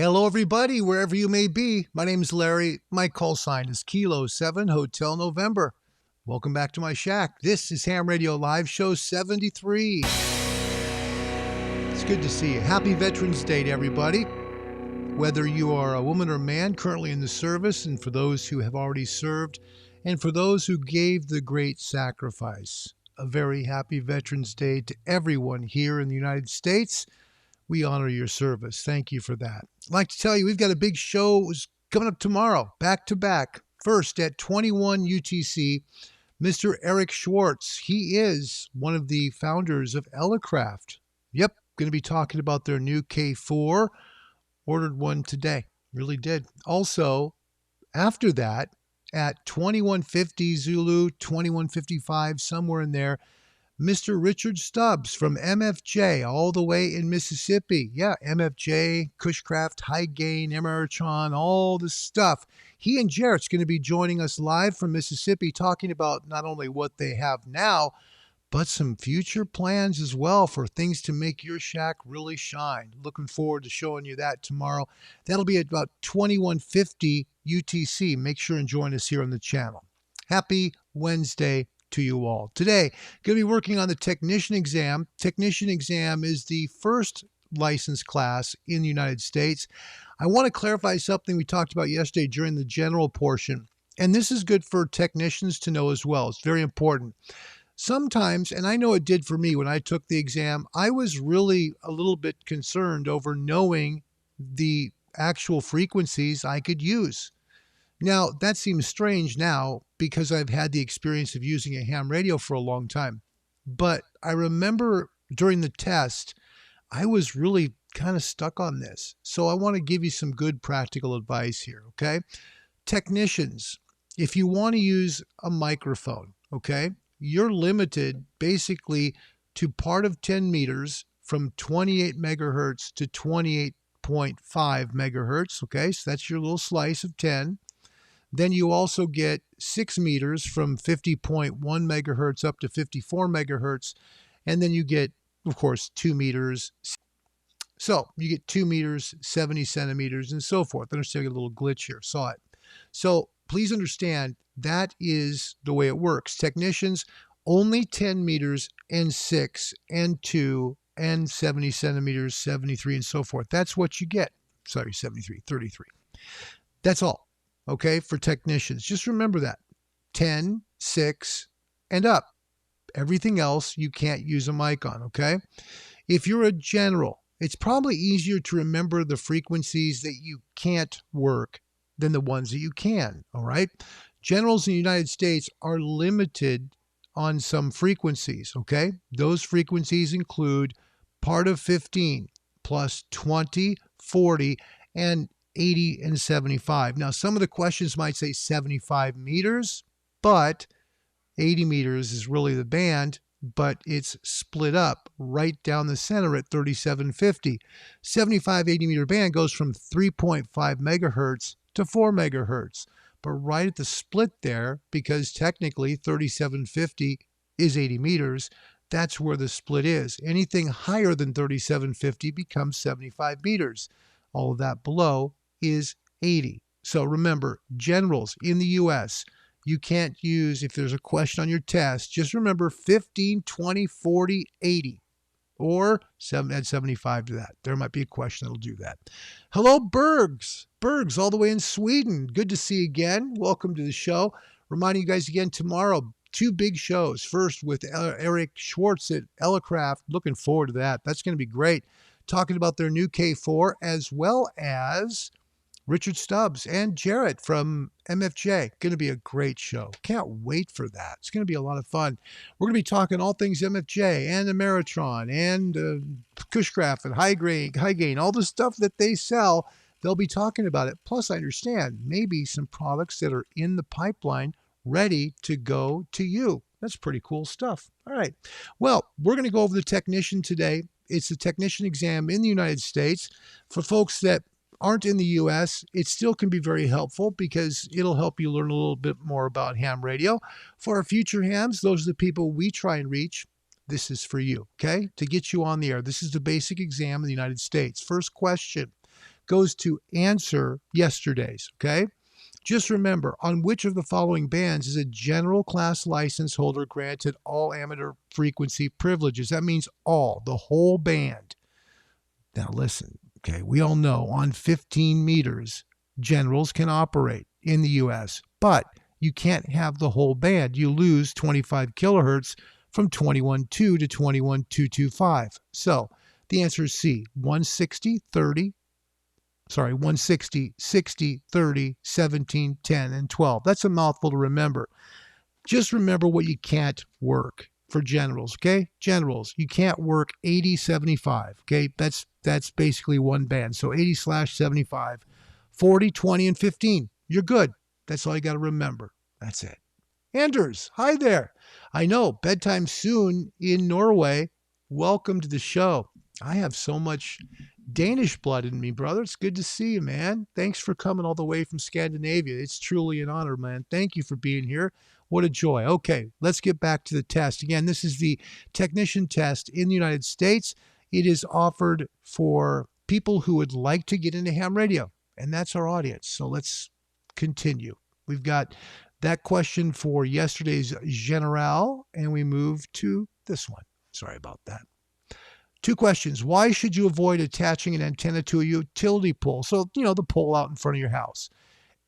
Hello, everybody, wherever you may be. My name is Larry. My call sign is Kilo 7 Hotel November. Welcome back to my shack. This is Ham Radio Live Show 73. It's good to see you. Happy Veterans Day to everybody. Whether you are a woman or man currently in the service, and for those who have already served, and for those who gave the great sacrifice, a very happy Veterans Day to everyone here in the United States. We honor your service. Thank you for that. I'd like to tell you, we've got a big show coming up tomorrow, back to back. First, at 21 UTC, Mr. Eric Swartz. He is one of the founders of Elecraft. Yep, going to be talking about their new K4. Ordered one today. Really did. Also, after that, at 2150 Zulu, 2155, somewhere in there, Mr. Richard Stubbs from MFJ, all the way in Mississippi. Yeah, MFJ, Cushcraft, HyGain, Ameritron, all the stuff. He and Jarrett's going to be joining us live from Mississippi, talking about not only what they have now, but some future plans as well for things to make your shack really shine. Looking forward to showing you that tomorrow. That'll be at about 2150 UTC. Make sure and join us here on the channel. Happy Wednesday to you all. Today, going to be working on the technician exam. Technician exam is the first license class in the United States. I want to clarify something we talked about yesterday during the general portion, and this is good for technicians to know as well. It's very important. Sometimes, and I know it did for me when I took the exam, I was really a little bit concerned over knowing the actual frequencies I could use. Now, that seems strange now because I've had the experience of using a ham radio for a long time. But I remember during the test, I was really kind of stuck on this. So I want to give you some good practical advice here, okay? Technicians, if you want to use a microphone, okay, you're limited basically to part of 10 meters from 28 megahertz to 28.5 megahertz, okay? So that's your little slice of 10. Then you also get 6 meters from 50.1 megahertz up to 54 megahertz. And then you get, of course, 2 meters. So you get 2 meters, 70 centimeters, and so forth. Understand, I get a little glitch here. Saw it. So please understand that is the way it works. Technicians, only 10 meters and 6 and 2 and 70 centimeters, 73, and so forth. That's what you get. Sorry, 73, 33. That's all. Okay, for technicians. Just remember that. 10, 6, and up. Everything else you can't use a mic on, okay? If you're a general, it's probably easier to remember the frequencies that you can't work than the ones that you can, all right? Generals in the United States are limited on some frequencies, okay? Those frequencies include part of 15 plus 20, 40, and 80 and 75. Now, some of the questions might say 75 meters, but 80 meters is really the band, but it's split up right down the center at 3750. 75 80 meter band goes from 3.5 megahertz to 4 megahertz. But right at the split there, because technically 3750 is 80 meters, that's where the split is. Anything higher than 3750 becomes 75 meters. All of that below is 80. So remember, generals in the U.S., you can't use, if there's a question on your test, just remember 15, 20, 40, 80, or add 75 to that. There might be a question that'll do that. Hello, Bergs. Bergs, all the way in Sweden. Good to see you again. Welcome to the show. Reminding you guys again, tomorrow, 2 big shows. First with Eric Swartz at Elecraft. Looking forward to that. That's going to be great. Talking about their new K4, as well as Richard Stubbs and Jarrett from MFJ. Going to be a great show. Can't wait for that. It's going to be a lot of fun. We're going to be talking all things MFJ and Ameritron and Cushcraft and HyGain, all the stuff that they sell. They'll be talking about it. Plus, I understand maybe some products that are in the pipeline ready to go to you. That's pretty cool stuff. All right. Well, we're going to go over the technician today. It's a technician exam in the United States. For folks that aren't in the U.S., it still can be very helpful because it'll help you learn a little bit more about ham radio. For our future hams, those are the people we try and reach. This is for you, okay? To get you on the air. This is the basic exam in the United States. First question. goes to answer yesterday's, okay? Just remember, on which of the following bands is a general class license holder granted all amateur frequency privileges? That means all, the whole band. Now listen, okay, we all know on 15 meters, generals can operate in the U.S., but you can't have the whole band. You lose 25 kilohertz from 21.2 to 21.225. So the answer is C, 160, 60, 30, 17, 10, and 12. That's a mouthful to remember. Just remember what you can't work for generals, okay? Generals, you can't work 80, 75, okay? That's basically one band. So 80/75, 40, 20, and 15. You're good. That's all you got to remember. That's it. Anders, hi there. I know, bedtime soon in Norway. Welcome to the show. I have so much Danish blood in me, brother. It's good to see you, man. Thanks for coming all the way from Scandinavia. It's truly an honor, man. Thank you for being here. What a joy. Okay, let's get back to the test. Again, this is the technician test in the United States. It is offered for people who would like to get into ham radio, and that's our audience. So let's continue. We've got that question for yesterday's General, and we move to this one. Sorry about that. 2 questions. Why should you avoid attaching an antenna to a utility pole? So, the pole out in front of your house.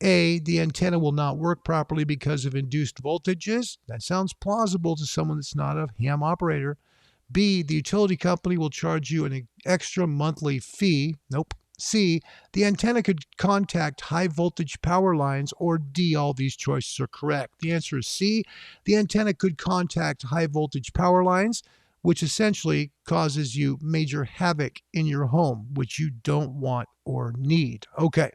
A, the antenna will not work properly because of induced voltages. That sounds plausible to someone that's not a ham operator. B, the utility company will charge you an extra monthly fee. Nope. C, the antenna could contact high voltage power lines, or D, all these choices are correct. The answer is C, the antenna could contact high voltage power lines, which essentially causes you major havoc in your home, which you don't want or need. Okay,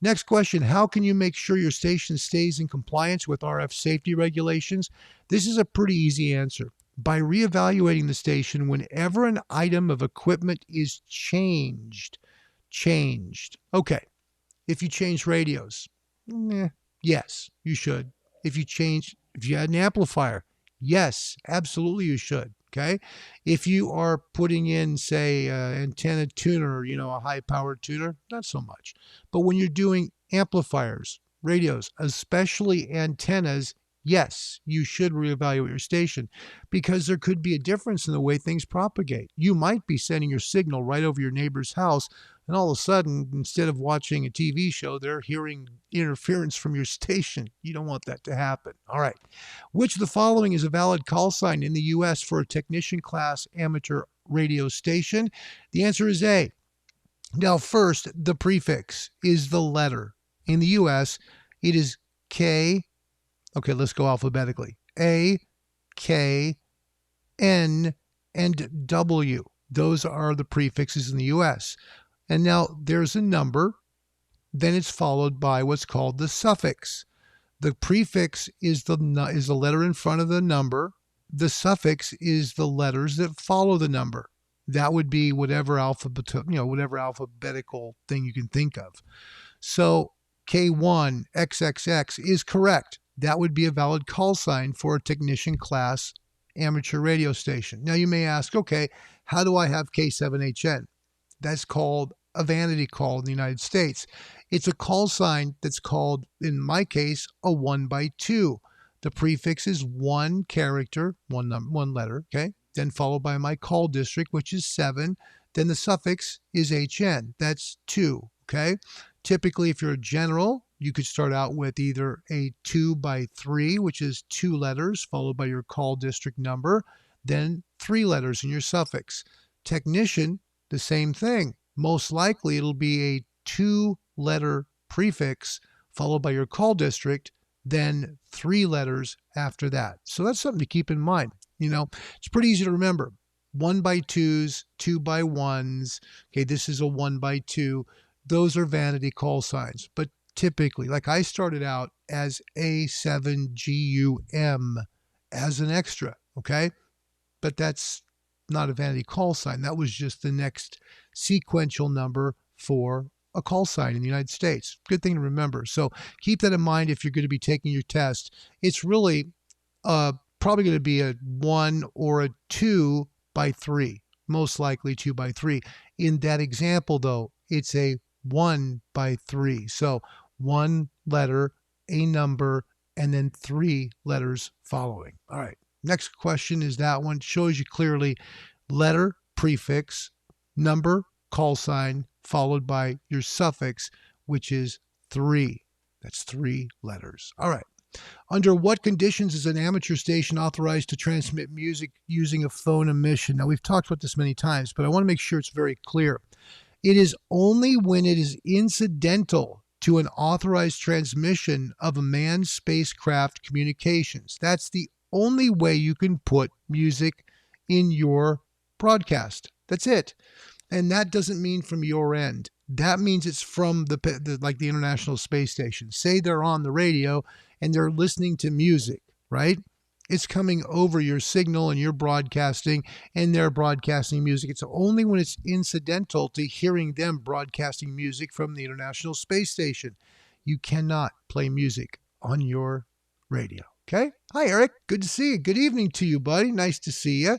next question. How can you make sure your station stays in compliance with RF safety regulations? This is a pretty easy answer. By reevaluating the station whenever an item of equipment is changed. Okay, if you change radios, yes, you should. If you had an amplifier, yes, absolutely you should. Okay. If you are putting in, say, antenna tuner, a high power tuner, not so much. But when you're doing amplifiers, radios, especially antennas, yes, you should reevaluate your station, because there could be a difference in the way things propagate. You might be sending your signal right over your neighbor's house, and all of a sudden, instead of watching a TV show, they're hearing interference from your station. You don't want that to happen. All right. Which of the following is a valid call sign in the U.S. for a technician class amateur radio station? The answer is A. Now, first, the prefix is the letter. In the U.S., it is K. Okay, let's go alphabetically. A, K, N, and W. Those are the prefixes in the U.S. And now there's a number, then it's followed by what's called the suffix. The prefix is the letter in front of the number. The suffix is the letters that follow the number. That would be whatever alphabetical thing you can think of. So K1 XXX is correct. That would be a valid call sign for a technician class amateur radio station. Now you may ask, okay, how do I have K7HN? That's called a vanity call in the United States. It's a call sign that's called, in my case, a 1x2. The prefix is one character, one letter, okay? Then followed by my call district, which is 7. Then the suffix is HN. That's 2, okay? Typically, if you're a general, you could start out with either a 2x3, which is 2 letters, followed by your call district number, then 3 letters in your suffix. Technician, the same thing. Most likely, it'll be a 2-letter prefix, followed by your call district, then 3 letters after that. So that's something to keep in mind. It's pretty easy to remember. 1x2s, 2x1s. Okay, this is a 1x2. Those are vanity call signs. But typically, like I started out as A7GUM as an extra, okay? But that's not a vanity call sign. That was just the next sequential number for a call sign in the United States. Good thing to remember. So keep that in mind if you're going to be taking your test. It's really probably going to be a 1 or a 2x3, most likely 2x3. In that example, though, it's a 1 by 3. So 1 letter, a number, and then 3 letters following. All right. Next question is that one. Shows you clearly letter, prefix, number, call sign, followed by your suffix, which is 3. That's 3 letters. All right. Under what conditions is an amateur station authorized to transmit music using a phone emission? Now, we've talked about this many times, but I want to make sure it's very clear. It is only when it is incidental to an authorized transmission of a manned spacecraft communications. That's the only way you can put music in your broadcast. That's it. And that doesn't mean from your end. That means it's from the International Space Station. Say they're on the radio and they're listening to music, right? It's coming over your signal and you're broadcasting and they're broadcasting music. It's only when it's incidental to hearing them broadcasting music from the International Space Station. You cannot play music on your radio, okay? Hi, Eric. Good to see you. Good evening to you, buddy. Nice to see you.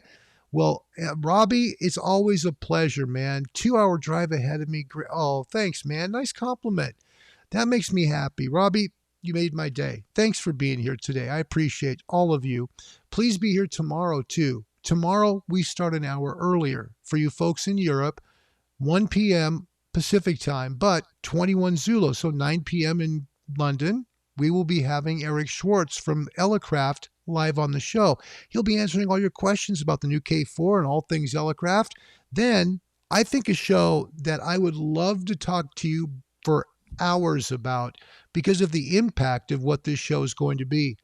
Well, Robbie, it's always a pleasure, man. 2-hour drive ahead of me. Oh, thanks, man. Nice compliment. That makes me happy. Robbie, you made my day. Thanks for being here today. I appreciate all of you. Please be here tomorrow, too. Tomorrow, we start an hour earlier. For you folks in Europe, 1 p.m. Pacific time, but 21 Zulu, so 9 p.m. in London. We will be having Eric Swartz from Elecraft live on the show. He'll be answering all your questions about the new K4 and all things Elecraft. Then I think a show that I would love to talk to you for hours about because of the impact of what this show is going to be.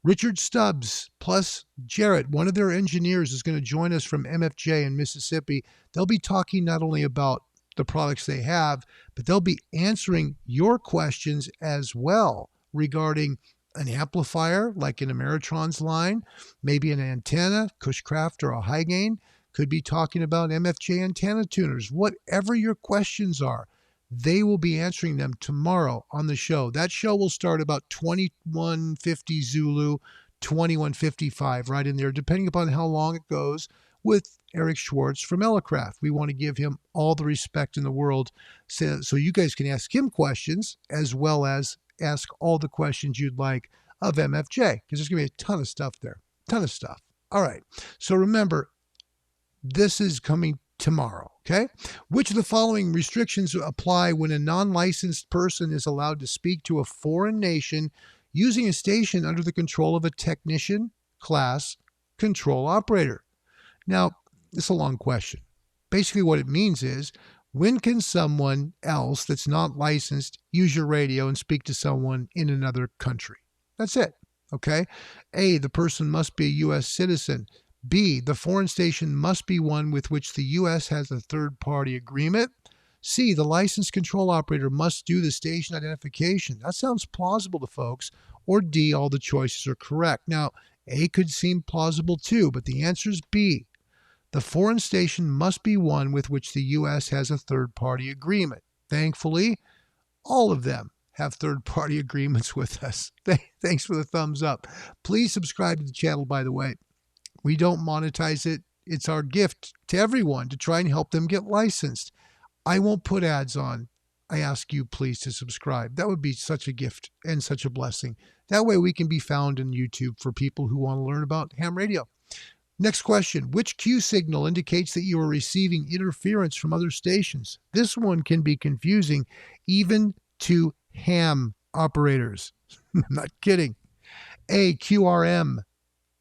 Richard Stubbs plus Jarrett, one of their engineers, is going to join us from MFJ in Mississippi. They'll be talking not only about the products they have, but they'll be answering your questions as well regarding an amplifier like an Ameritron's line, maybe an antenna, Cushcraft or a HyGain. Could be talking about MFJ antenna tuners. Whatever your questions are, they will be answering them tomorrow on the show. That show will start about 21:50 Zulu, 21:55, right in there, depending upon how long it goes with Eric Swartz from Elecraft. We want to give him all the respect in the world so you guys can ask him questions as well as ask all the questions you'd like of MFJ, because there's going to be a ton of stuff there. Ton of stuff. All right. So remember, this is coming tomorrow, okay? Which of the following restrictions apply when a non-licensed person is allowed to speak to a foreign nation using a station under the control of a technician class control operator? Now, it's a long question. Basically what it means is, when can someone else that's not licensed use your radio and speak to someone in another country? That's it, okay? A, the person must be a U.S. citizen. B, the foreign station must be one with which the U.S. has a third-party agreement. C, the licensed control operator must do the station identification. That sounds plausible to folks. Or D, all the choices are correct. Now, A could seem plausible too, but the answer is B. The foreign station must be one with which the U.S. has a third-party agreement. Thankfully, all of them have third-party agreements with us. Thanks for the thumbs up. Please subscribe to the channel, by the way. We don't monetize it. It's our gift to everyone to try and help them get licensed. I won't put ads on. I ask you please to subscribe. That would be such a gift and such a blessing. That way we can be found in YouTube for people who want to learn about ham radio. Next question. Which Q signal indicates that you are receiving interference from other stations? This one can be confusing even to ham operators. I'm not kidding. A, QRM.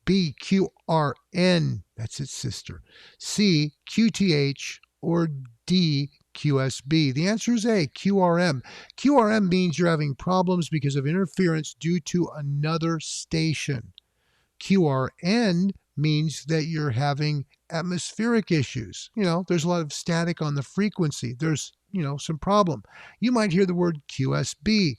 B, QRN. That's its sister. C, QTH. Or D, QSB. The answer is A, QRM. QRM means you're having problems because of interference due to another station. QRN means that you're having atmospheric issues. There's a lot of static on the frequency. There's, some problem. You might hear the word QSB.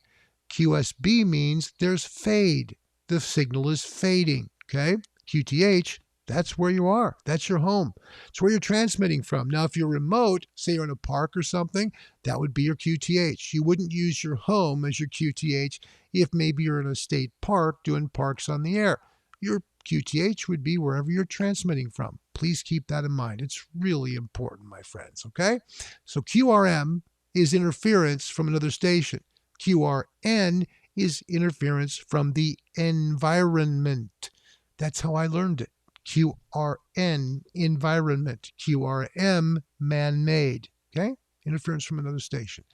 QSB means there's fade. The signal is fading, okay? QTH, that's where you are. That's your home. It's where you're transmitting from. Now, if you're remote, say you're in a park or something, that would be your QTH. You wouldn't use your home as your QTH if maybe you're in a state park doing parks on the air. Your QTH would be wherever you're transmitting from. Please keep that in mind. It's really important, my friends, okay? So QRM is interference from another station. QRN is interference from the environment. That's how I learned it. QRN, environment. QRM, man-made. Okay? Interference from another station.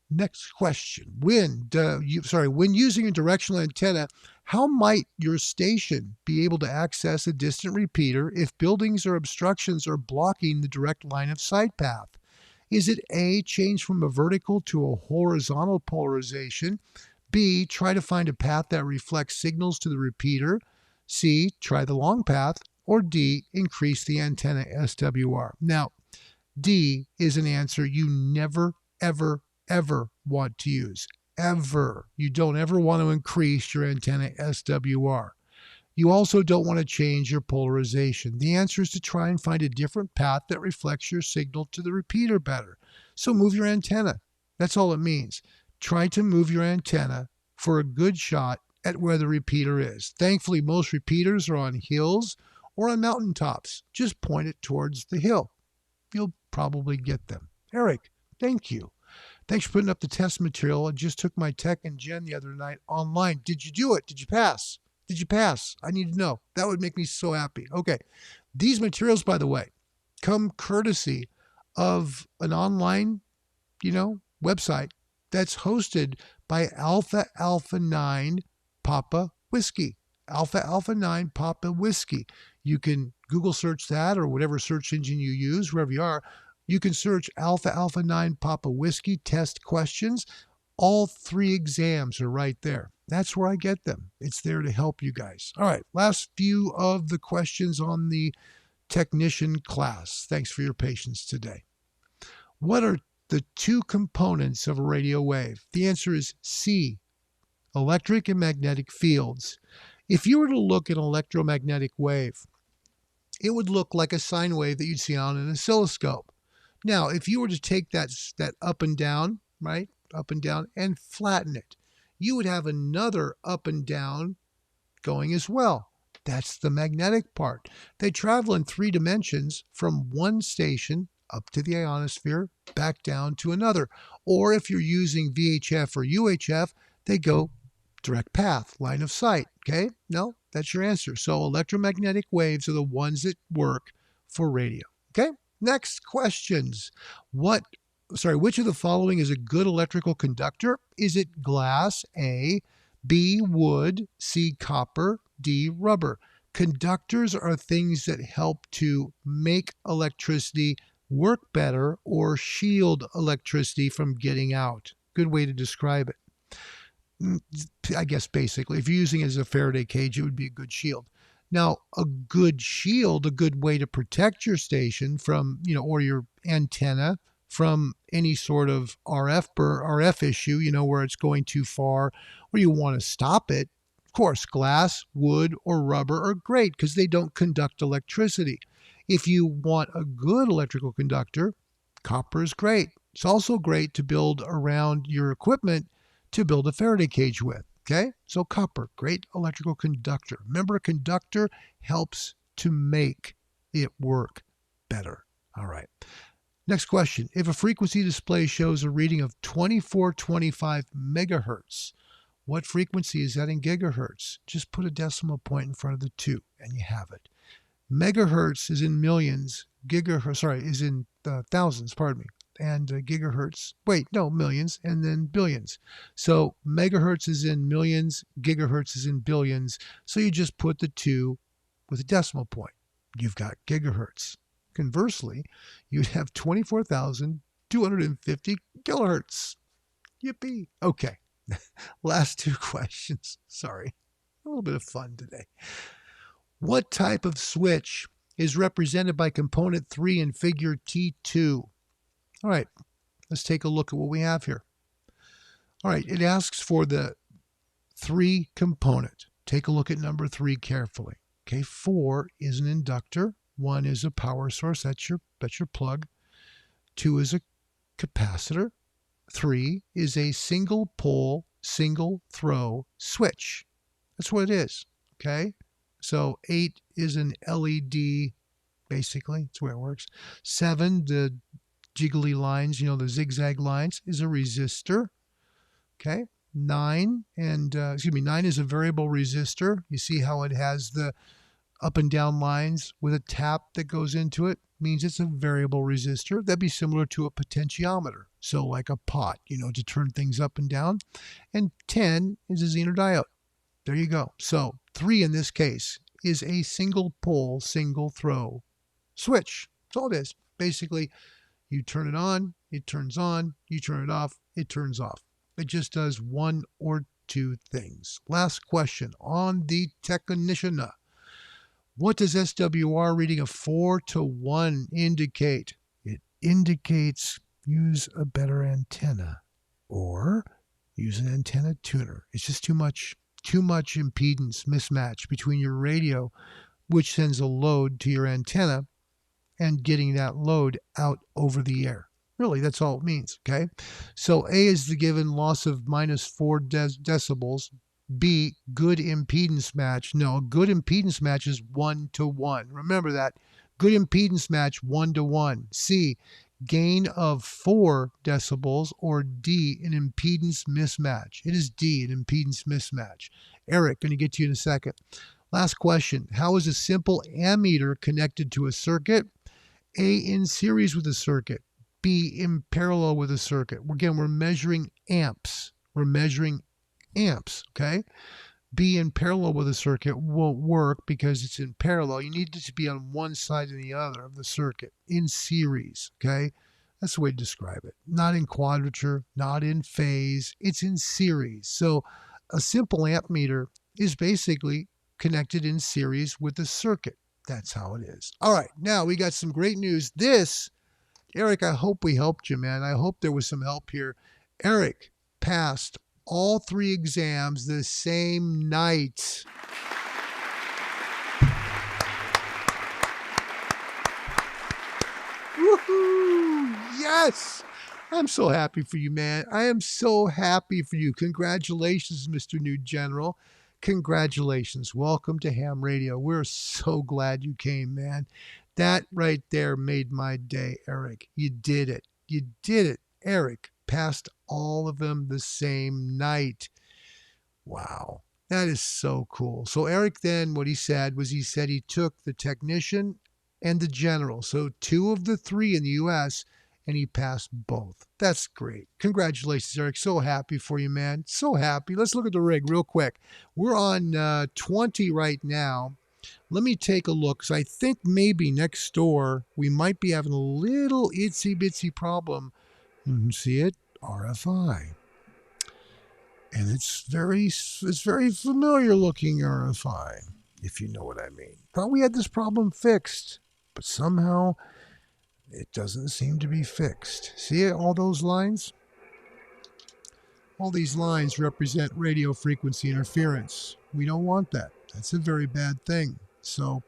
Next question. When using a directional antenna, how might your station be able to access a distant repeater if buildings or obstructions are blocking the direct line of sight path? Is it A, change from a vertical to a horizontal polarization? B, try to find a path that reflects signals to the repeater? C, try the long path? Or D, increase the antenna SWR? Now, D is an answer you never, ever want to use. Ever. You don't ever want to increase your antenna SWR. You also don't want to change your polarization. The answer is to try and find a different path that reflects your signal to the repeater better. So move your antenna. That's all it means. Try to move your antenna for a good shot at where the repeater is. Thankfully, most repeaters are on hills or on mountaintops. Just point it towards the hill. You'll probably get them. Eric, thank you. Thanks for putting up the test material. I just took my Tech and Gen the other night online. Did you do it? Did you pass? Did you pass? I need to know. That would make me so happy. Okay. These materials, by the way, come courtesy of an online, website that's hosted by Alpha Alpha 9 Papa Whiskey. Alpha Alpha 9 Papa Whiskey. You can Google search that or whatever search engine you use, wherever you are. You can search Alpha Alpha 9 Papa Whiskey test questions. All 3 exams are right there. That's where I get them. It's there to help you guys. All right, last few of the questions on the technician class. Thanks for your patience today. What are the 2 components of a radio wave? The answer is C, electric and magnetic fields. If you were to look at an electromagnetic wave, it would look like a sine wave that you'd see on an oscilloscope. Now, if you were to take that up and down, right, up and down, and flatten it, you would have another up and down going as well. That's the magnetic part. They travel in 3 dimensions from one station up to the ionosphere, back down to another. Or if you're using VHF or UHF, they go direct path, line of sight. Okay? No, that's your answer. So electromagnetic waves are the ones that work for radio. Okay? Next questions. Which of the following is a good electrical conductor? Is it glass? A. B. Wood. C. Copper. D. Rubber. Conductors are things that help to make electricity work better or shield electricity from getting out. Good way to describe it. I guess basically, if you're using it as a Faraday cage, it would be a good shield. Now, a good shield, a good way to protect your station from, or your antenna from any sort of RF issue, where it's going too far or you want to stop it. Of course, glass, wood, or rubber are great because they don't conduct electricity. If you want a good electrical conductor, copper is great. It's also great to build around your equipment to build a Faraday cage with. Okay, so copper, great electrical conductor. Remember, a conductor helps to make it work better. All right. Next question. If a frequency display shows a reading of 2425 megahertz, what frequency is that in gigahertz? Just put a decimal point in front of the 2 and you have it. Megahertz is in millions. Is in thousands, pardon me. And gigahertz, millions, and then billions. So megahertz is in millions, gigahertz is in billions. So you just put the 2 with a decimal point. You've got gigahertz. Conversely, you'd have 24,250 kilohertz. Yippee. Okay. Last 2 questions. Sorry. A little bit of fun today. What type of switch is represented by component 3 in figure T2? All right, let's take a look at what we have here. All right, it asks for the 3 component. Take a look at number 3 carefully. Okay, 4 is an inductor. 1 is a power source. That's your plug. 2 is a capacitor. 3 is a single pole, single throw switch. That's what it is. Okay, so 8 is an LED. Basically, that's the way it works. 7, the jiggly lines, you know, the zigzag lines, is a resistor. Okay. 9 is a variable resistor. You see how it has the up and down lines with a tap that goes into it? Means it's a variable resistor. That'd be similar to a potentiometer. So like a pot, you know, to turn things up and down. And 10 is a Zener diode. There you go. So 3 in this case is a single pole, single throw switch. That's all it is. Basically, you turn it on, it turns on, you turn it off, it turns off. It just does one or two things. Last question on the technician. What does SWR reading of 4-to-1 indicate? It indicates use a better antenna or use an antenna tuner. It's just too much impedance mismatch between your radio, which sends a load to your antenna, and getting that load out over the air. Really, that's all it means, okay? So A is the given loss of minus 4 decibels. B, good impedance match. No, a good impedance match is 1-to-1. Remember that. Good impedance match, 1-to-1. C, gain of 4 decibels. Or D, an impedance mismatch. It is D, an impedance mismatch. Eric, going to get to you in a second. Last question. How is a simple ammeter connected to a circuit? A, in series with a circuit. B, in parallel with a circuit. Again, we're measuring amps. We're measuring amps, okay? B, in parallel with a circuit won't work because it's in parallel. You need it to be on one side and the other of the circuit. In series, okay? That's the way to describe it. Not in quadrature, not in phase. It's in series. So a simple ammeter is basically connected in series with the circuit. That's how it is. All right, now we got some great news. This, Eric, I hope we helped you, man. I hope there was some help here. Eric passed all 3 exams the same night. Woohoo! Yes! I'm so happy for you, man. I am so happy for you. Congratulations, Mr. New General. Congratulations. Welcome to Ham Radio. We're so glad you came, man. That right there made my day, Eric. You did it. You did it, Eric. Passed all of them the same night. Wow. That is so cool. So Eric then, what he said he took the technician and the general. So 2 of the 3 in the U.S., and he passed both. That's great. Congratulations, Eric. So happy for you, man. So happy. Let's look at the rig real quick. We're on 20 right now. Let me take a look, because I think maybe next door we might be having a little itsy-bitsy problem. See it? RFI. And it's very familiar looking RFI, if you know what I mean. Thought we had this problem fixed, but somehow it doesn't seem to be fixed. See it, all those lines? All these lines represent radio frequency interference. We don't want that. That's a very bad thing. So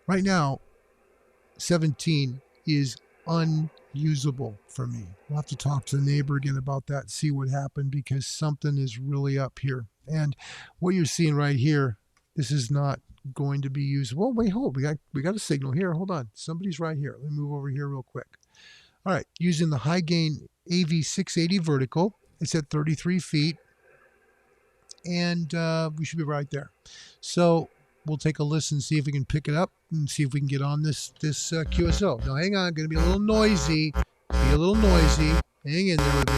right now, 17 is unusable for me. We'll have to talk to the neighbor again about that, see what happened, because something is really up here. And what you're seeing right here, this is not going to be usable. Wait, hold. We got a signal here. Hold on. Somebody's right here. Let me move over here real quick. All right. Using the HyGain AV680 vertical. It's at 33 feet. And we should be right there. So we'll take a listen, see if we can pick it up, and see if we can get on this QSO. Now, hang on. Going to be a little noisy. Hang in there with me.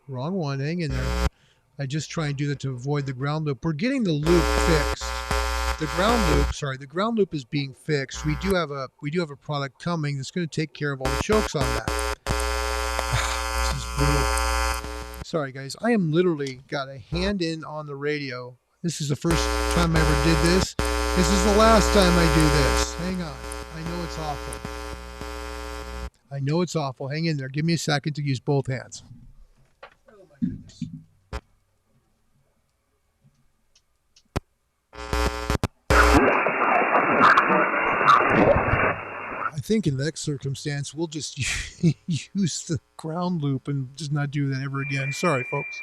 Wrong one. Hang in there. I just try and do that to avoid the ground loop. We're getting the loop fixed. The ground loop is being fixed. We do have a product coming that's going to take care of all the chokes on that. This is brutal. Sorry guys, I am literally got a hand in on the radio. This is the first time I ever did this. This is the last time I do this. Hang on. I know it's awful. Hang in there. Give me a second to use both hands. Oh my goodness. I think in that circumstance, we'll just use the ground loop and just not do that ever again. Sorry, folks.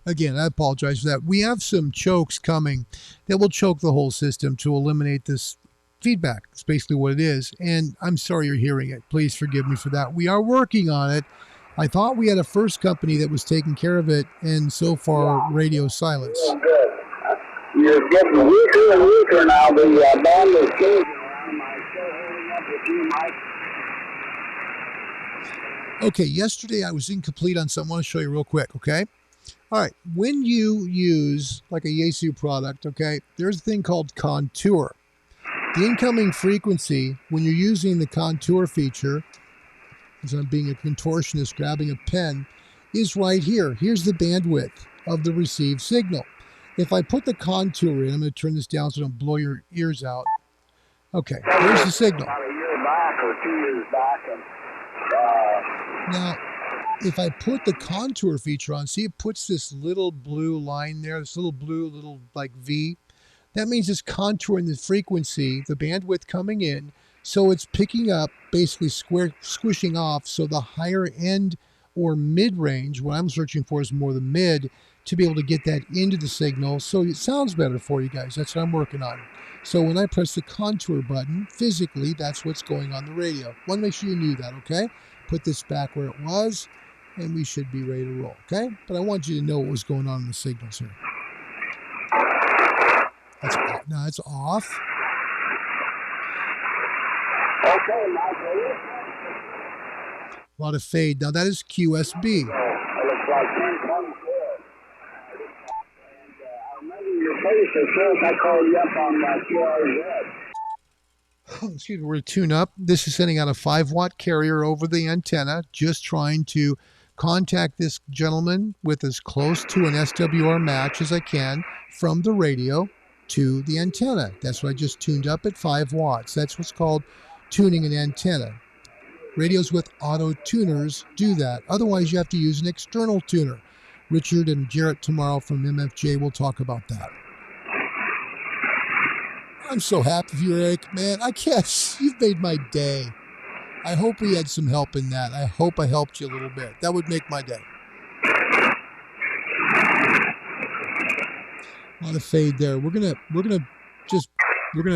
Again, I apologize for that. We have some chokes coming that will choke the whole system to eliminate this feedback. It's basically what it is. And I'm sorry you're hearing it. Please forgive me for that. We are working on it. I thought we had a first company that was taking care of it, and so far, radio silence. Oh, good. You're getting weaker and weaker now. The band is changing. Okay, yesterday I was incomplete on something. I want to show you real quick, okay? All right, when you use like a Yaesu product, okay, there's a thing called contour. The incoming frequency, when you're using the contour feature, as I'm being a contortionist grabbing a pen, is right here. Here's the bandwidth of the received signal. If I put the contour in, I'm going to turn this down so I don't blow your ears out. Okay, here's the signal. About a year back or 2 years back. Now, if I put the contour feature on, see it puts this little blue line there, this little blue little like V. That means it's contouring the frequency, the bandwidth coming in, so it's picking up, basically squishing off, so the higher end or mid-range, what I'm searching for is more the mid, to be able to get that into the signal so it sounds better for you guys. That's what I'm working on. So when I press the contour button, physically, that's what's going on the radio. Want to make sure you knew that, okay? Put this back where it was, and we should be ready to roll, okay? But I want you to know what was going on in the signals here. That's off. Now it's off. Okay, Michael. A lot of fade. Now that is QSB. It looks like 1024. And I remember your face as soon as I called you up on QRZ. Excuse me, we're going to tune up. This is sending out a 5-watt carrier over the antenna, just trying to contact this gentleman with as close to an SWR match as I can from the radio to the antenna. That's what I just tuned up at 5 watts. That's what's called tuning an antenna. Radios with auto tuners do that. Otherwise, you have to use an external tuner. Richard and Jarrett tomorrow from MFJ will talk about that. I'm so happy for you, Eric. Man, I can't. You've made my day. I hope we had some help in that. I hope I helped you a little bit. That would make my day. A lot of fade there. We're gonna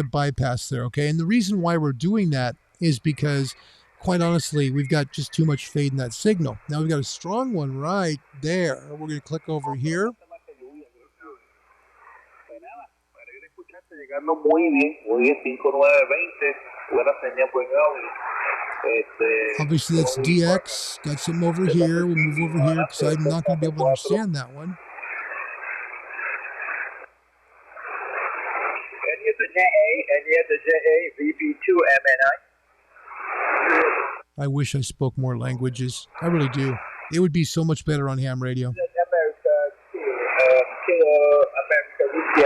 bypass there, okay? And the reason why we're doing that is because, quite honestly, we've got just too much fade in that signal. Now we've got a strong one right there. We're gonna click over here. Obviously that's DX. Got some over here. We'll move over here because I'm not going to be able to understand that one. Any of the JA VP2MNI. I wish I spoke more languages. I really do. It would be so much better on ham radio. America,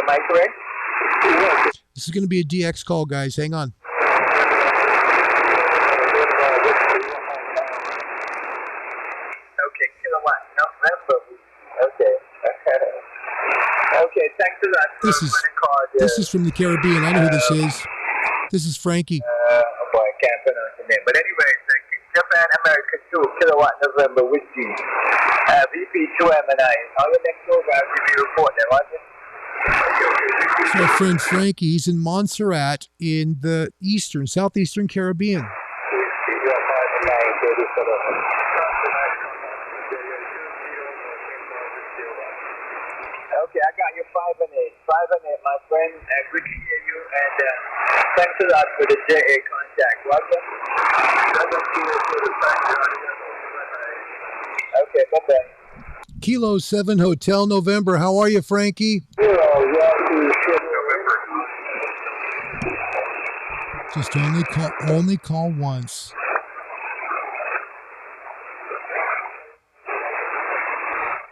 am I correct? This is going to be a DX call, guys. Hang on. Okay, kilowatt. No, okay. Okay, thanks a lot. This is from the Caribbean. I know who this is. This is Frankie. Oh boy, I can't pronounce the name. But anyway, Japan America 2 kilowatt November whiskey. VP2MNI. On your next program, I'll give you a report then, won't you? It's my friend Frankie. He's in Montserrat in the southeastern Caribbean. Okay, I got you 5 and 8. 5 and 8, my friend. Good to hear you. And thanks a lot for the JA contact. Okay, bye-bye. Kilo 7 Hotel November. How are you, Frankie? Just only call once.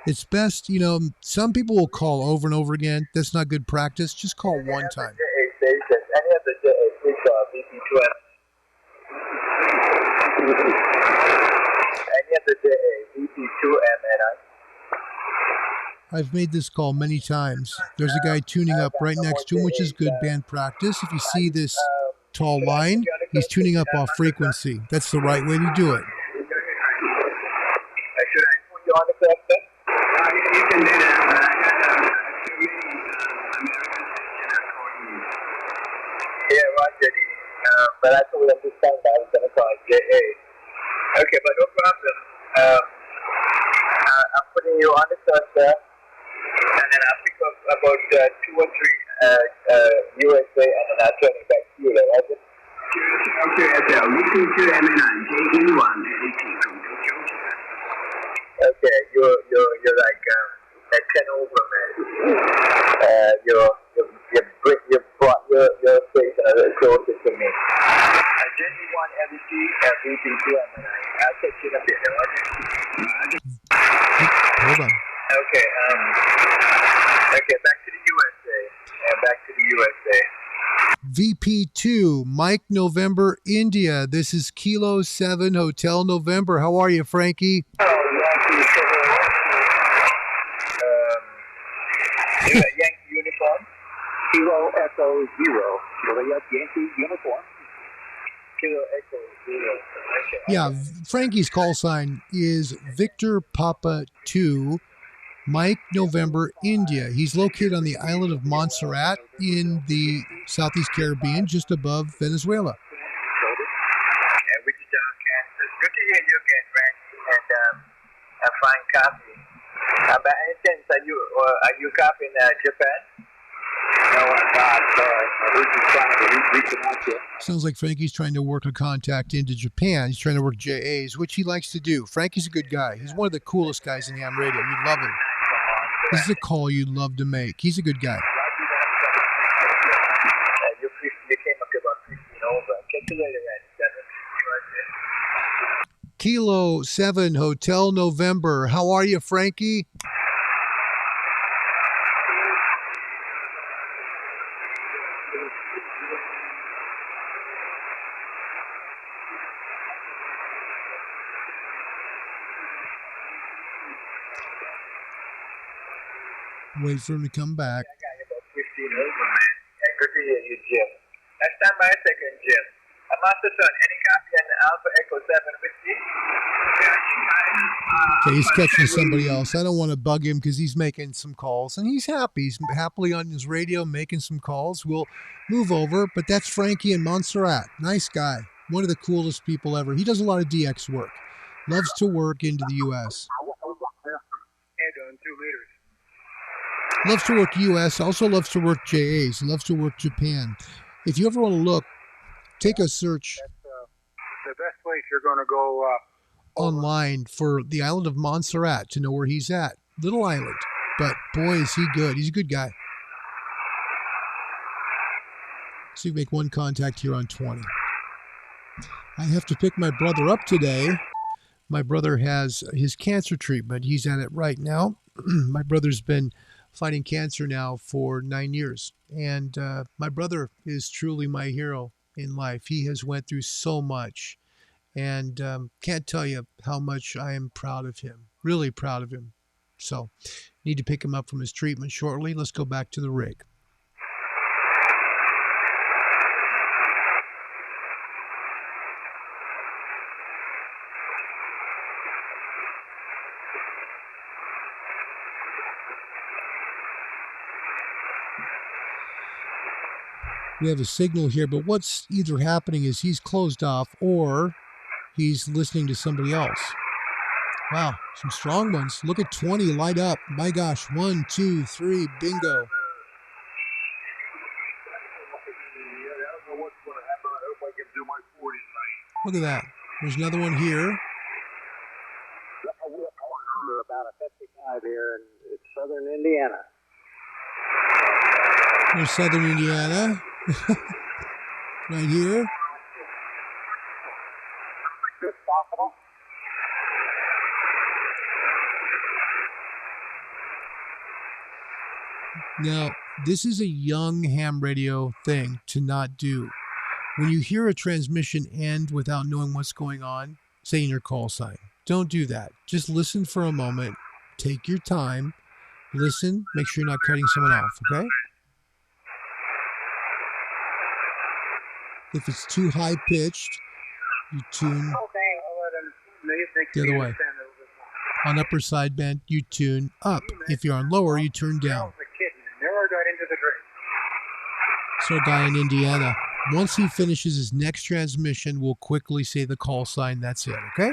It's best, some people will call over and over again. That's not good practice. Just call one time. Any of the JA, please call VP2M. Any of the JA, VP2MNI. I've made this call many times. There's a guy tuning up right next to him, which is good band practice. If you see this tall line, he's tuning up off frequency. That's the right way to do it. Should I put you on the correct? You can do that. already, but I told them this time that I was going to call it JA. Okay, but no problem. I'm putting you on the cluster, and then I'll pick up about 2 or 3 USA, and then I'll turn it back to you. Right? Okay, SL, listen to MNI, JE1, from Tokyo, Japan. Okay, you're like a 10 over, man. You brought your station a little closer to me. JE1 LEC, VP2 MNI. I'll catch you in a bit, okay? Hold on. Okay, back to the USA. Back to the USA. VP2, Mike November, India. This is Kilo 7 Hotel November. How are you, Frankie? Yankee uniform. Kilo Echo 0. Yankee uniform. Kilo Echo 0. Okay. Yeah, Frankie's call sign is Victor Papa 2, Mike November, India. He's located on the island of Montserrat in the Southeast Caribbean, just above Venezuela. Wichita, Kansas. Good to hear you again, Randy, and a fine copy. By any chance, are you copying Japan? No, I'm not. Sorry. I heard you trying to reach out to you. Sounds like Frankie's trying to work a contact into Japan. He's trying to work JAs, which he likes to do. Frankie's a good guy. He's one of the coolest guys in ham radio. You'd love him. This is a call you'd love to make. He's a good guy. You came up to about 15 over. Catch you later, Randy. Kilo 7 Hotel November. How are you, Frankie? Wait for him to come back. I got you about 15 over, man. Yeah, good to hear you, Jim. Let's stand by a second, Jim. Master Son, any copy on Alpha Echo 7 with you? Okay, he's catching somebody else. I don't want to bug him because he's making some calls, and he's happy. He's happily on his radio making some calls. We'll move over, but that's Frankie in Montserrat. Nice guy. One of the coolest people ever. He does a lot of DX work. Loves to work into the U.S. Loves to work U.S., also loves to work JAs, loves to work Japan. If you ever want to look, take a search. That's the best place you're going to go online for the island of Montserrat to know where he's at. Little island, but boy, is he good. He's a good guy. So you make one contact here on 20. I have to pick my brother up today. My brother has his cancer treatment. He's at it right now. My brother's been fighting cancer now for 9 years. And my brother is truly my hero in life. He has went through so much. And can't tell you how much I am proud of him. Really proud of him. So need to pick him up from his treatment shortly. Let's go back to the rig. We have a signal here, but what's either happening is he's closed off or he's listening to somebody else. Wow, some strong ones. Look at 20 light up. My gosh, 1, 2, 3, bingo. Look at that. There's another one here. We're about a 55 here in southern Indiana. There's southern Indiana. Right here. Now, this is a young ham radio thing to not do. When you hear a transmission end without knowing what's going on, say in your call sign. Don't do that. Just listen for a moment. Take your time. Listen. Make sure you're not cutting someone off, okay? If it's too high-pitched, you tune the other way. On upper sideband, you tune up. If you're on lower, you turn down. So a guy in Indiana, Once he finishes his next transmission, we'll quickly say the call sign. That's it, okay?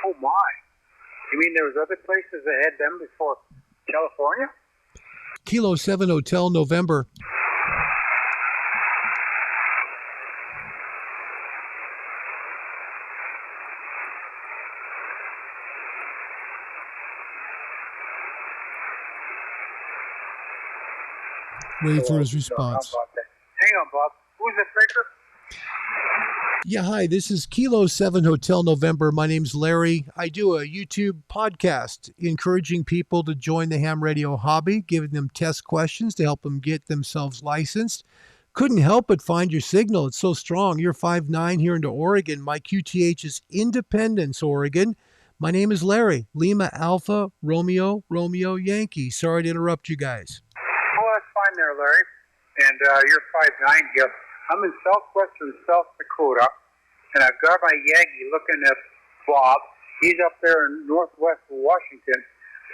Oh, my. You mean there was other places that had them before California? Kilo 7 Hotel November. Wait for his response. Hang on, Bob. Who's the speaker? Yeah, hi, this is Kilo 7 Hotel November. My name's Larry. I do a YouTube podcast encouraging people to join the ham radio hobby, giving them test questions to help them get themselves licensed. Couldn't help but find your signal. It's so strong. You're 5'9" here into Oregon. My QTH is Independence, Oregon. My name is Larry. Lima Alpha Romeo Romeo Yankee. Sorry to interrupt you guys. Oh, that's fine there, Larry. And you're 5'9" here. I'm in southwestern South Dakota, and I've got my Yankee looking at Bob. He's up there in northwest Washington,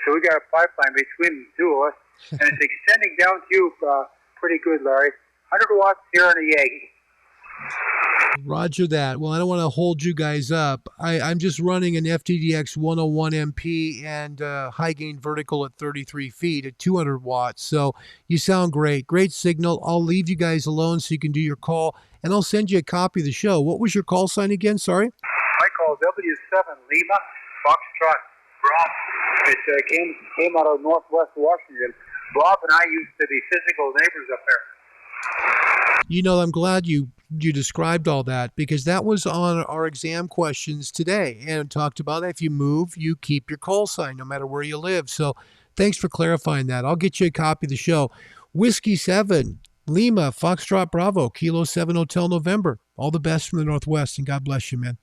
so we got a pipeline between the two of us, and it's extending down to you pretty good, Larry. 100 watts here on a Yankee. Roger that. Well, I don't want to hold you guys up. I'm just running an FTDX 101 MP and HyGain vertical at 33 feet at 200 watts. So you sound great. Great signal. I'll leave you guys alone so you can do your call, and I'll send you a copy of the show. What was your call sign again? Sorry? I call W7 Lima Foxtrot Bravo. It came out of northwest Washington. Bob and I used to be physical neighbors up there. You know, I'm glad you described all that, because that was on our exam questions today, and talked about if you move, you keep your call sign no matter where you live. So thanks for clarifying that. I'll get you a copy of the show. Whiskey 7, Lima, Foxtrot Bravo, Kilo 7 Hotel November. All the best from the Northwest, and God bless you, man.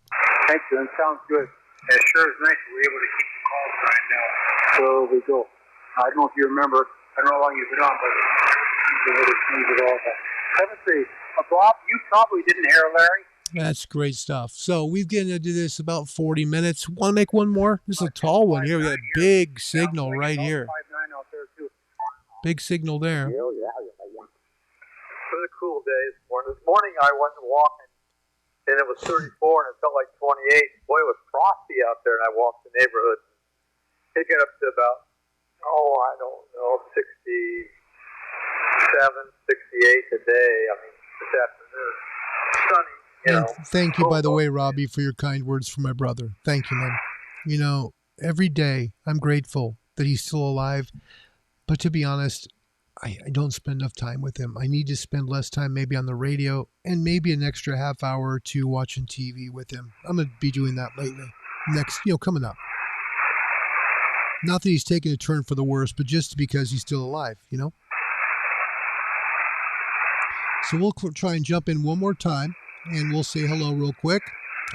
Thank you. That sounds good. It sure is nice that we're able to keep the call sign now. So we go. I don't know if you remember. I don't know how long you've been on, but Bob, you probably didn't hear Larry. That's great stuff. So we've getting into this about 40 minutes. Want to make one more? This is a tall one here. We got a big signal right here. Big signal there. It was a cool day this morning. This morning I went walking, and it was 34, and it felt like 28. Boy, it was frosty out there, and I walked the neighborhood. It got up to about, I don't know, 67, 68 today. I mean, this afternoon. Sunny, Thank you, by the way, Robbie, for your kind words for my brother. Thank you, man. You know, every day I'm grateful that he's still alive. But to be honest, I don't spend enough time with him. I need to spend less time maybe on the radio and maybe an extra half hour or two watching TV with him. I'm going to be doing that lately. Next, coming up. Not that he's taking a turn for the worse, but just because he's still alive, So we'll try and jump in one more time, and we'll say hello real quick.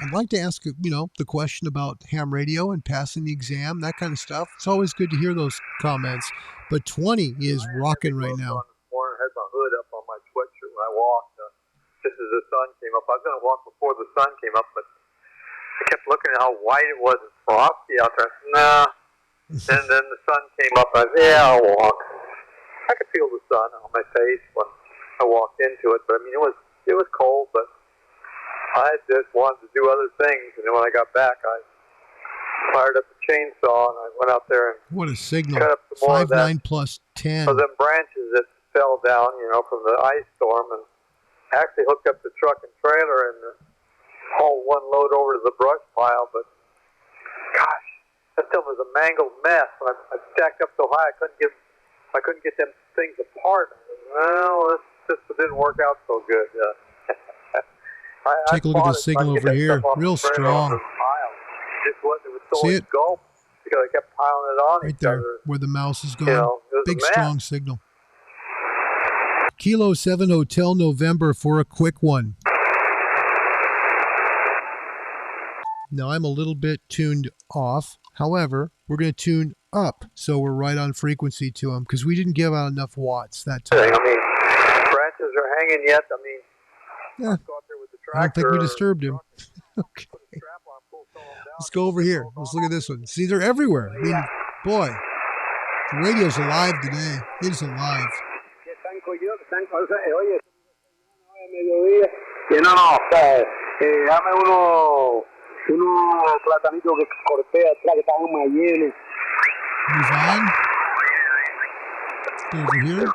I'd like to ask, the question about ham radio and passing the exam, that kind of stuff. It's always good to hear those comments. But 20 is rocking right now. This morning, I had my hood up on my sweatshirt when I walked, just as the sun came up. I was going to walk before the sun came up, but I kept looking at how white it was and frosty out there. Nah. And then the sun came up, and I said, I'll walk. I could feel the sun on my face when I walked into it, but I mean, it was cold, but I just wanted to do other things, and then when I got back, I fired up the chainsaw, and I went out there and what a signal! Cut up some more 5.9 plus 10. of them branches that fell down, from the ice storm, and actually hooked up the truck and trailer and hauled one load over to the brush pile. But gosh, that stuff was a mangled mess. I stacked up so high I couldn't get them things apart. Well, this didn't work out so good. Take a look at the signal over here. Real strong. It was so See it? engulfed because I kept piling it on Right each there, other. where the mouse is going. It was a Big, mess. strong signal. Kilo 7 Hotel November for a quick one. Now, I'm a little bit tuned off. However, we're going to tune up, so we're right on frequency to them, because we didn't give out enough watts that time. I mean, branches are hanging yet. I mean, Yeah. let's go out there with the I don't think tractor. we disturbed him. Okay. Put a strap on, pull Let's go over here. Let's look at this one. See, they're everywhere. I mean, boy, the radio's alive today. It is alive. Dame unos platanitos que corté atrás que estaban más llenos. Move on. Over here.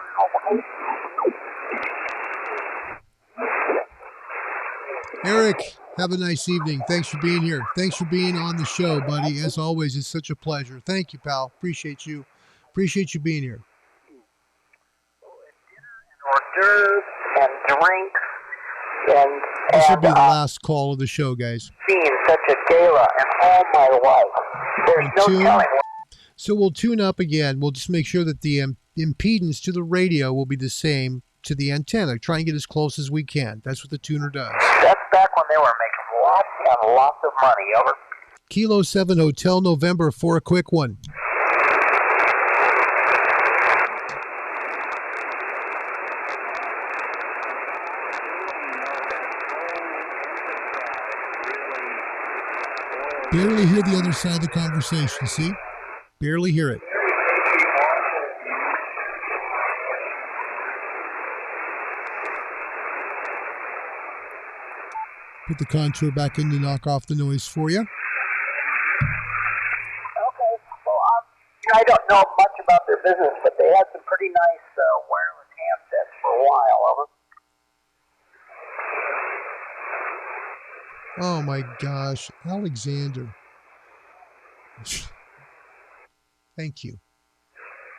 Eric, have a nice evening. Thanks for being here. Thanks for being on the show, buddy. As always, it's such a pleasure. Thank you, pal. Appreciate you. Appreciate you being here. Hors d'oeuvres and drinks and This will be the last call of the show, guys. Seen such a gala in all my life. There's no telling. So we'll tune up again. We'll just make sure that the impedance to the radio will be the same to the antenna. Try and get as close as we can. That's what the tuner does. That's back when they were making lots and lots of money. Over. Kilo 7 Hotel November for a quick one. Barely hear the other side of the conversation, see? Barely hear it. Put the contour back in to knock off the noise for you. Okay, well, I don't know much about their business, but they had some pretty nice wireless handsets for a while. Over. Oh my gosh, Alexander. Thank you.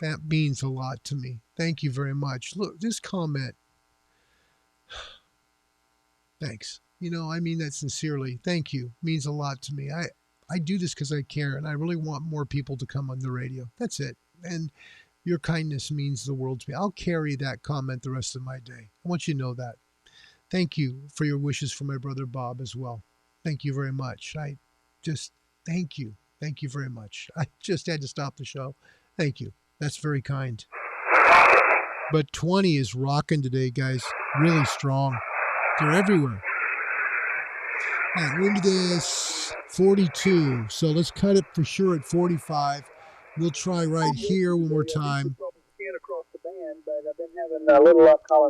That means a lot to me. Thank you very much. Look, this comment. Thanks. You know, I mean that sincerely. Thank you. Means a lot to me. I do this because I care, and I really want more people to come on the radio. That's it. And your kindness means the world to me. I'll carry that comment the rest of my day. I want you to know that. Thank you for your wishes for my brother Bob as well. Thank you very much. I just thank you. Thank you very much. I just had to stop the show. Thank you. That's very kind. But 20 is rocking today, guys. Really strong. They're everywhere. All right, we're into this 42. So let's cut it for sure at 45. We'll try right here one more time.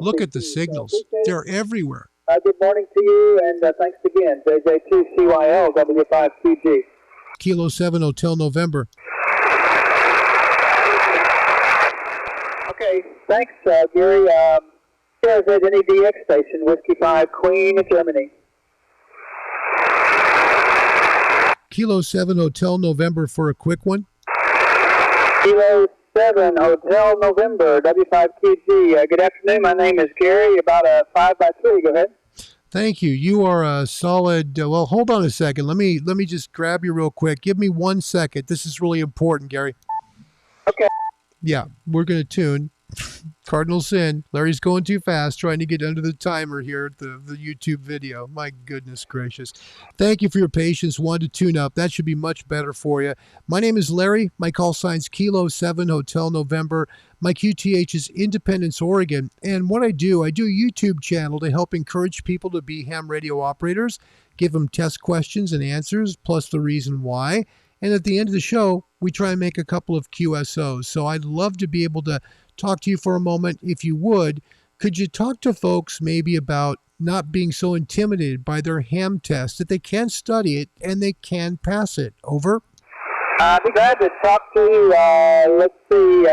Look at the signals. They're everywhere. Good morning to you, and thanks again. JJ2CYL W5QG. Kilo 7 Hotel November. Okay, thanks, Gary. Here's at NEDX station, Whiskey 5, Queen, Germany. Kilo 7 Hotel November for a quick one. Kilo 7 Hotel November, W5QG. Good afternoon. My name is Gary. About a 5x3. Go ahead. Thank you. You are a solid. Well, hold on a second. Let me just grab you real quick. Give me 1 second. This is really important, Gary. Okay. Yeah, we're going to tune. Cardinal sin. Larry's going too fast, trying to get under the timer here at the YouTube video. My goodness gracious. Thank you for your patience. Wanted to tune up. That should be much better for you. My name is Larry. My call sign's Kilo 7 Hotel November. My QTH is Independence, Oregon. And what I do a YouTube channel to help encourage people to be ham radio operators, give them test questions and answers, plus the reason why. And at the end of the show, we try and make a couple of QSOs. So I'd love to be able to talk to you for a moment. If you would, could you talk to folks maybe about not being so intimidated by their ham test, that they can study it and they can pass it? Over. I'd be glad to talk to you. Let's see.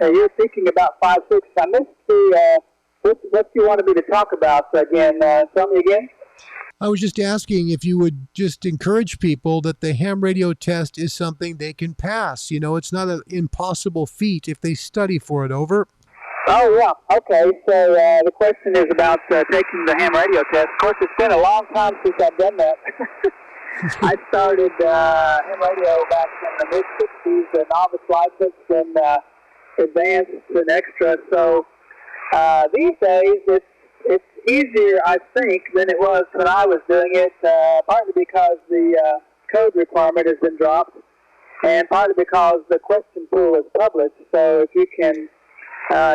You're thinking about 5-6. I missed what you wanted me to talk about again. Tell me again. I was just asking if you would just encourage people that the ham radio test is something they can pass. You know, it's not an impossible feat if they study for it. Over. Oh, yeah. Okay. So the question is about taking the ham radio test. Of course, it's been a long time since I've done that. I started ham radio back in the mid-'60s, the novice license and advanced and extra. So these days, it's easier, I think, than it was when I was doing it, partly because the code requirement has been dropped, and partly because the question pool is published. So if you can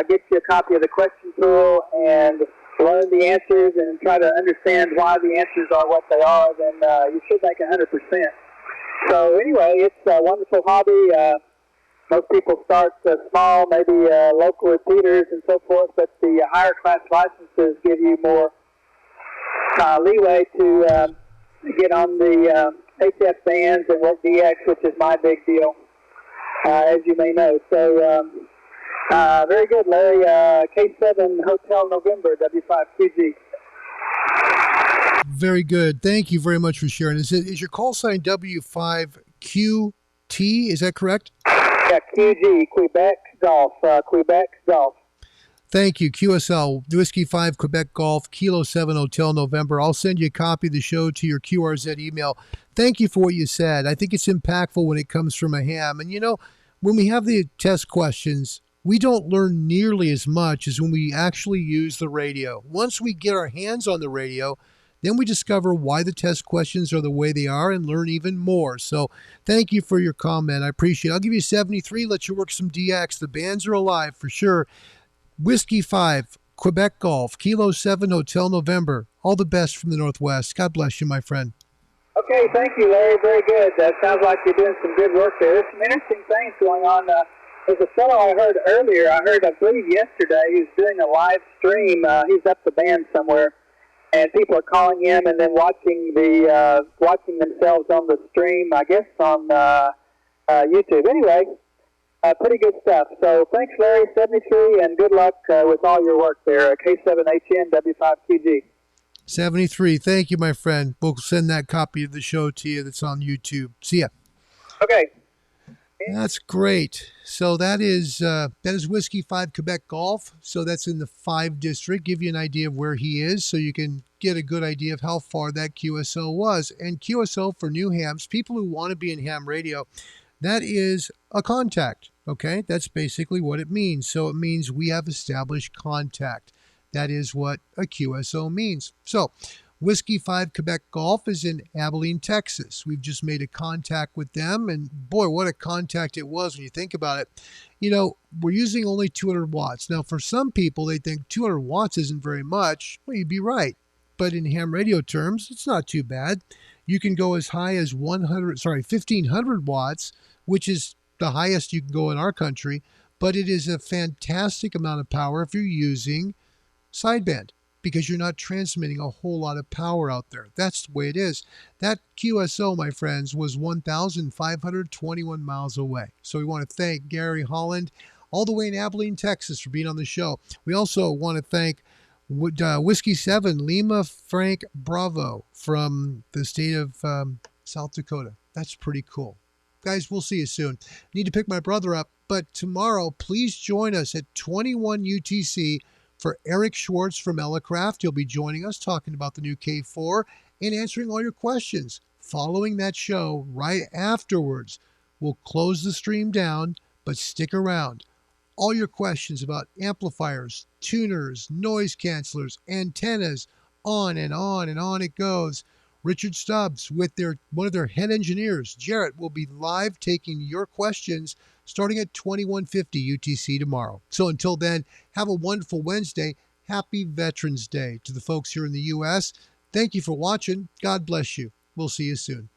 get you a copy of the question pool and learn the answers and try to understand why the answers are what they are, then you should make 100%. So anyway, it's a wonderful hobby. Most people start small, maybe local repeaters and so forth, but the higher class licenses give you more leeway to get on the HF bands and work DX, which is my big deal, as you may know. So very good, Larry. K7 Hotel November, W5QG. Very good. Thank you very much for sharing. Is your call sign W5QT? Is that correct? Yeah, QG, Quebec Golf. Quebec Golf. Thank you. QSL, Whiskey 5, Quebec Golf, Kilo 7, Hotel November. I'll send you a copy of the show to your QRZ email. Thank you for what you said. I think it's impactful when it comes from a ham. And, you know, when we have the test questions, we don't learn nearly as much as when we actually use the radio. Once we get our hands on the radio, then we discover why the test questions are the way they are and learn even more. So thank you for your comment. I appreciate it. I'll give you 73, let you work some DX. The bands are alive for sure. Whiskey 5, Quebec Golf, Kilo 7, Hotel November. All the best from the Northwest. God bless you, my friend. Okay, thank you, Larry. Very good. That sounds like you're doing some good work there. There's some interesting things going on. There's a fellow I heard earlier, I believe yesterday, who's doing a live stream. He's up the band somewhere, and people are calling him and then watching themselves on the stream, I guess on YouTube. Anyway, pretty good stuff. So thanks, Larry, 73, and good luck with all your work there. K7HN, W5QG. 73. Thank you, my friend. We'll send that copy of the show to you that's on YouTube. See ya. Okay. That's great. So that is Whiskey 5 Quebec Golf. So that's in the 5 district. Give you an idea of where he is so you can get a good idea of how far that QSO was. And QSO for new hams, people who want to be in ham radio, that is a contact. Okay, that's basically what it means. So it means we have established contact. That is what a QSO means. So Whiskey 5 Quebec Golf is in Abilene, Texas. We've just made a contact with them, and boy, what a contact it was when you think about it. You know, we're using only 200 watts. Now, for some people, they think 200 watts isn't very much. Well, you'd be right. But in ham radio terms, it's not too bad. You can go as high as 1,500 watts, which is the highest you can go in our country, but it is a fantastic amount of power if you're using sideband, because you're not transmitting a whole lot of power out there. That's the way it is. That QSO, my friends, was 1,521 miles away. So we want to thank Gary Holland, all the way in Abilene, Texas, for being on the show. We also want to thank Whiskey 7, Lima Frank Bravo, from the state of South Dakota. That's pretty cool. Guys, we'll see you soon. Need to pick my brother up, but tomorrow, please join us at 21 UTC for Eric Swartz from Elecraft. He'll be joining us talking about the new K4 and answering all your questions. Following that show, right afterwards, we'll close the stream down, but stick around. All your questions about amplifiers, tuners, noise cancelers, antennas, on and on and on it goes. Richard Stubbs with one of their head engineers, Jarrett, will be live taking your questions starting at 2150 UTC tomorrow. So until then, have a wonderful Wednesday. Happy Veterans Day to the folks here in the U.S. Thank you for watching. God bless you. We'll see you soon.